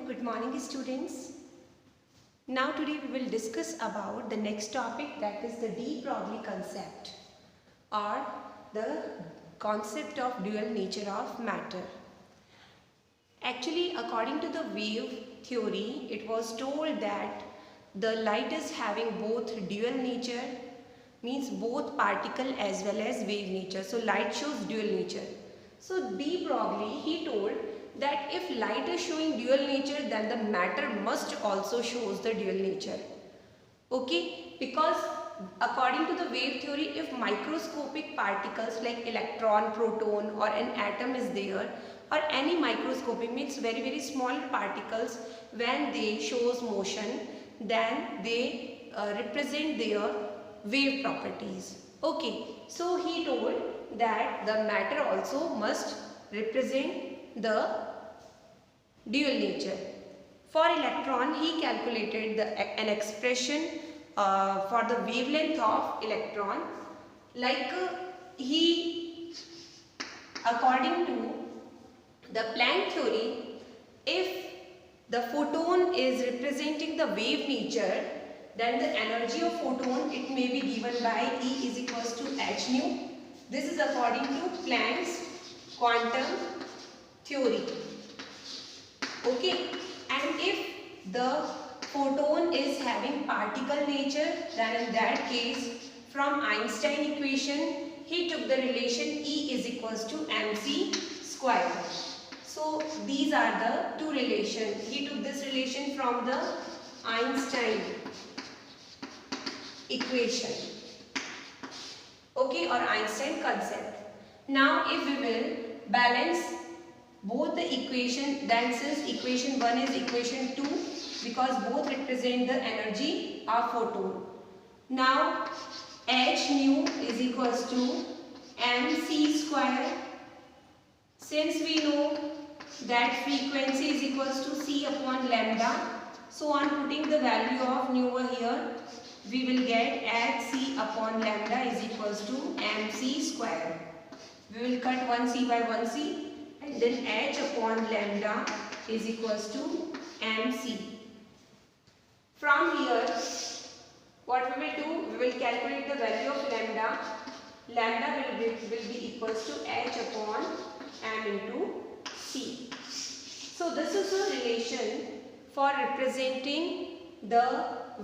good morning students. Now today we will discuss about the next topic, that is the de Broglie concept or the concept of dual nature of matter. Actually, according to the wave theory, it was told that the light is having both dual nature, means both particle as well as wave nature. So light shows dual nature. So de Broglie, he told that if light is showing dual nature, then the matter must also shows the dual nature. Okay, because according to the wave theory, if microscopic particles like electron, proton or an atom is there, or any microscopic, means very small particles, when they shows motion, then they represent their wave properties. Okay, so he told that the matter also must represent the dual nature. For electron, he calculated an expression for the wavelength of electron, like according to the Planck theory, if the photon is representing the wave nature, then the energy of photon, it may be given by E is equals to h nu. This is according to Planck's quantum theory. Okay, and if the photon is having particle nature, then in that case, from Einstein equation, he took the relation E is equals to mc square. So these are the two relations. He took this relation from the Einstein equation, okay, or Einstein concept. Now if we will balance both the equation, then since equation 1 is equation 2, because both represent the energy of photon. Now h nu is equals to mc square. Since we know that frequency is equals to c upon lambda, so on putting the value of nu over here, we will get hc upon lambda is equals to mc square. We will cut 1c by 1c, and then h upon lambda is equals to mc. From here, what we will do, we will calculate the value of lambda. Lambda will be equals to h upon m into c. So this is a relation for representing the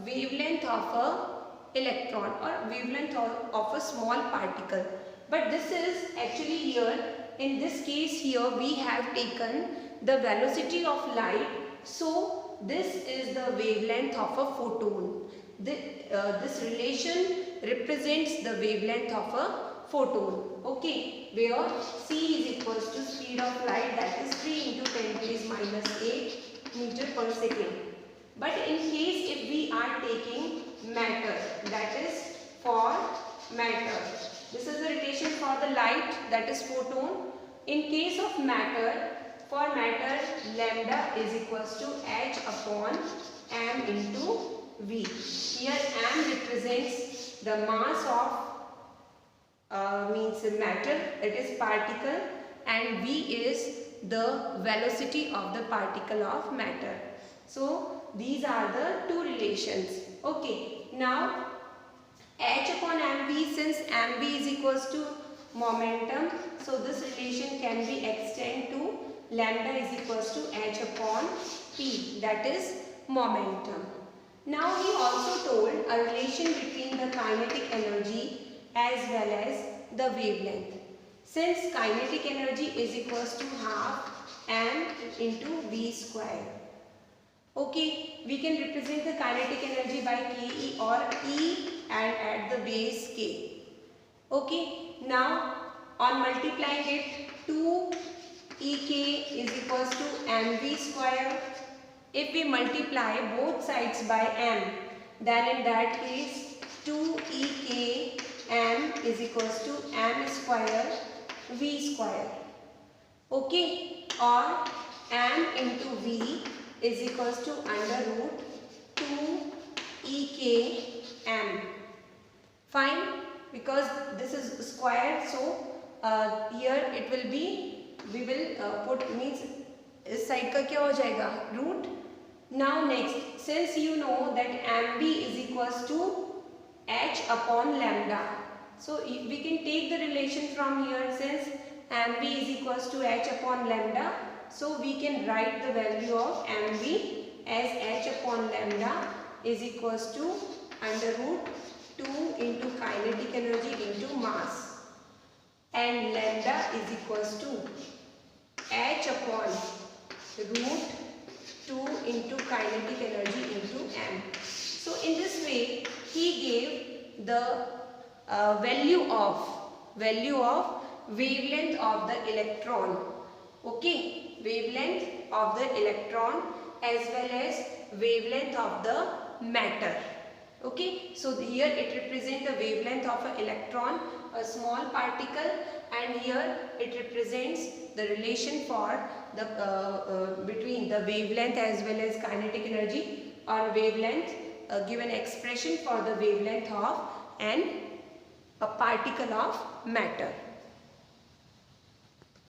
wavelength of a electron or wavelength of a small particle. But this is actually here, in this case here, we have taken the velocity of light. So this is the wavelength of a photon. This relation represents the wavelength of a photon. Okay, where c is equals to speed of light, that is 3 into 10 to the minus 8 meter per second. But in case if we are taking matter, that is for matter, this is the relation for the light, that is photon. In case of matter, for matter, lambda is equals to h upon m into v. Here m represents the mass of means matter, it is particle, and v is the velocity of the particle of matter. So these are the two relations. Okay, now h upon mv, since mv is equals to momentum, so this relation can be extended to lambda is equals to h upon p, that is momentum. Now he also told a relation between the kinetic energy as well as the wavelength. Since kinetic energy is equals to half m into v square. Okay, we can represent the kinetic energy by Ke or E and at the base K. Okay, now on multiplying it, 2 Ek is equals to mv square. If we multiply both sides by m, then in that case 2 Ek m is equals to m square v square. Okay, or m into v is equals to under root 2 Ek m. Fine, because this is square, so here it will be, we will put, means इस side का क्या हो जाएगा root. Now next, since you know that mv is equals to h upon lambda, so we can take the relation from here. Since mv is equals to h upon lambda, so we can write the value of mv as h upon lambda is equals to under root 2 into kinetic energy into mass, and lambda is equals to h upon root 2 into kinetic energy into m. So in this way he gave the value of wavelength of the electron. Okay, wavelength of the electron as well as wavelength of the matter. Okay, so here it represents the wavelength of an electron, a small particle, and here it represents the relation for the between the wavelength as well as kinetic energy, or wavelength, given expression for the wavelength of a particle of matter.